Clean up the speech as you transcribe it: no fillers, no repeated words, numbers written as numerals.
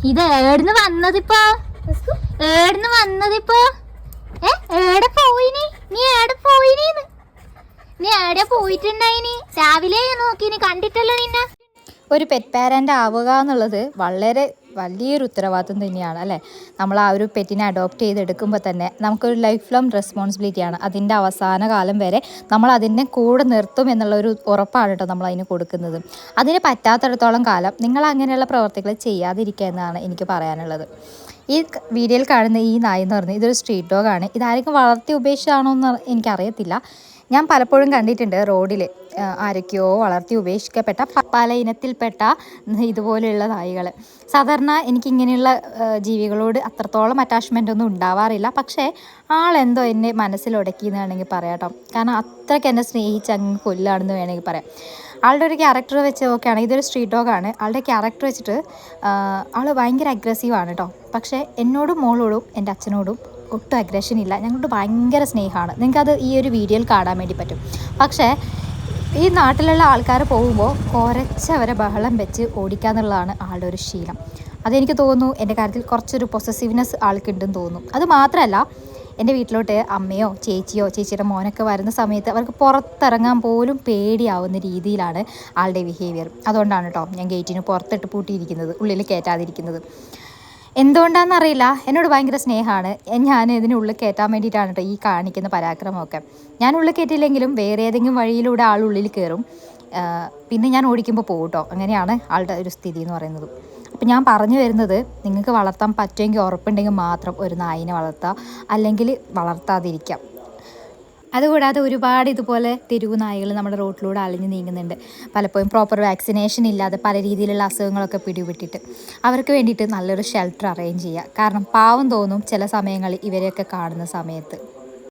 ഇത് ഏടുന്ന് വന്നതിപ്പോ ഏടെ പോയിനി നീ ഏടെ പോയിനീന്ന് നീ ഏടെ പോയിട്ടുണ്ടായിനി രാവിലെ നോക്കിനി കണ്ടിട്ടല്ലോ നിന്നെ. ഒരു പെറ്റ് പാരൻ്റ് ആവുക എന്നുള്ളത് വളരെ വലിയൊരു ഉത്തരവാദിത്വം തന്നെയാണ് അല്ലേ. നമ്മൾ ആ ഒരു പെറ്റിനെ അഡോപ്റ്റ് ചെയ്തെടുക്കുമ്പോൾ തന്നെ നമുക്കൊരു ലൈഫ് ലോങ് റെസ്പോൺസിബിലിറ്റിയാണ്. അതിൻ്റെ അവസാന കാലം വരെ നമ്മൾ അതിനെ കൂടെ നിർത്തും എന്നുള്ളൊരു ഉറപ്പാണ് കേട്ടോ നമ്മൾ അതിന് കൊടുക്കുന്നത്. അതിന് പറ്റാത്തിടത്തോളം കാലം നിങ്ങൾ അങ്ങനെയുള്ള പ്രവർത്തികൾ ചെയ്യാതിരിക്കുക എന്നാണ് എനിക്ക് പറയാനുള്ളത്. ഈ വീഡിയോയിൽ കാണുന്ന ഈ നായ എന്ന് പറഞ്ഞാൽ ഇതൊരു സ്ട്രീറ്റ് ഡോഗാണ്. ഇതായിരിക്കും വളർത്തി ഉപേക്ഷിച്ചാണോ എന്ന് എനിക്കറിയത്തില്ല. ഞാൻ പലപ്പോഴും കണ്ടിട്ടുണ്ട് റോഡിൽ ആരൊക്കെയോ വളർത്തി ഉപേക്ഷിക്കപ്പെട്ട പല ഇനത്തിൽപ്പെട്ട ഇതുപോലെയുള്ള നായ്കൾ. സാധാരണ എനിക്കിങ്ങനെയുള്ള ജീവികളോട് അത്രത്തോളം അറ്റാച്ച്മെൻ്റ് ഒന്നും ഉണ്ടാവാറില്ല. പക്ഷേ ആളെന്തോ എന്നെ മനസ്സിലൊടക്കി എന്ന് വേണമെങ്കിൽ പറയാം കേട്ടോ. കാരണം അത്രയ്ക്ക് എന്നെ സ്നേഹിച്ച് അങ്ങ് കൊല്ലാണെന്ന് വേണമെങ്കിൽ പറയാം. ആളുടെ ഒരു ക്യാരക്ടർ വെച്ച് നോക്കുകയാണ്. ഇതൊരു സ്ട്രീറ്റ് ഡോഗാണ്. ആളുടെ ക്യാരക്ടർ വെച്ചിട്ട് ആൾ ഭയങ്കര അഗ്രസീവാണ് കേട്ടോ. പക്ഷേ എന്നോടും മോളോടും എൻ്റെ അച്ഛനോടും ഒട്ടും അഗ്രഷൻ ഇല്ല. ഞങ്ങൾക്ക് ഭയങ്കര സ്നേഹമാണ്. നിങ്ങൾക്കത് ഈ ഒരു വീഡിയോയിൽ കാണാൻ വേണ്ടി പറ്റും. പക്ഷേ ഈ നാട്ടിലുള്ള ആൾക്കാർ പോകുമ്പോൾ കുറച്ചവരെ ബഹളം വെച്ച് ഓടിക്കുക എന്നുള്ളതാണ് ആളുടെ ഒരു ശീലം. അതെനിക്ക് തോന്നുന്നു എൻ്റെ കാര്യത്തിൽ കുറച്ചൊരു പൊസസീവ്നെസ് ആൾക്കുണ്ടെന്ന് തോന്നുന്നു. അത് മാത്രമല്ല എൻ്റെ വീട്ടിലോട്ട് അമ്മയോ ചേച്ചിയോ ചേച്ചിയുടെ മോനൊക്കെ വരുന്ന സമയത്ത് അവർക്ക് പുറത്തിറങ്ങാൻ പോലും പേടിയാവുന്ന രീതിയിലാണ് ആളുടെ ബിഹേവിയർ. അതുകൊണ്ടാണ് കേട്ടോ ഞാൻ ഗേറ്റിന് പുറത്തിട്ട് പൂട്ടിയിരിക്കുന്നത്, ഉള്ളിൽ കയറ്റാതിരിക്കുന്നത്. എന്തുകൊണ്ടാണെന്നറിയില്ല, എന്നോട് ഭയങ്കര സ്നേഹമാണ്. ഞാൻ ഇതിനുള്ളിൽ കയറ്റാൻ വേണ്ടിയിട്ടാണ് കേട്ടോ ഈ കാണിക്കുന്ന പരാക്രമമൊക്കെ. ഞാൻ ഉള്ളിൽ കയറ്റില്ലെങ്കിലും വേറെ ഏതെങ്കിലും വഴിയിലൂടെ ആളുള്ളിൽ കയറും. പിന്നെ ഞാൻ ഓടിക്കുമ്പോൾ പോകും കേട്ടോ. അങ്ങനെയാണ് ആളുടെ ഒരു സ്ഥിതി എന്ന് പറയുന്നത്. അപ്പം ഞാൻ പറഞ്ഞു വരുന്നത്, നിങ്ങൾക്ക് വളർത്താൻ പറ്റുമെങ്കിൽ ഉറപ്പുണ്ടെങ്കിൽ മാത്രം ഒരു നായിനെ വളർത്താം, അല്ലെങ്കിൽ വളർത്താതിരിക്കാം. അതുകൂടാതെ ഒരുപാട് ഇതുപോലെ തെരുവ് നായകൾ നമ്മുടെ റോഡിലൂടെ അലഞ്ഞു നീങ്ങുന്നുണ്ട്. പലപ്പോഴും പ്രോപ്പർ വാക്സിനേഷൻ ഇല്ലാതെ പല രീതിയിലുള്ള അസുഖങ്ങളൊക്കെ പിടിപെട്ടിട്ട് അവർക്ക് വേണ്ടിയിട്ട് നല്ലൊരു ഷെൽട്ടർ അറേഞ്ച് ചെയ്യുക. കാരണം പാവം തോന്നും ചില സമയങ്ങളിൽ ഇവരെയൊക്കെ കാണുന്ന സമയത്ത്.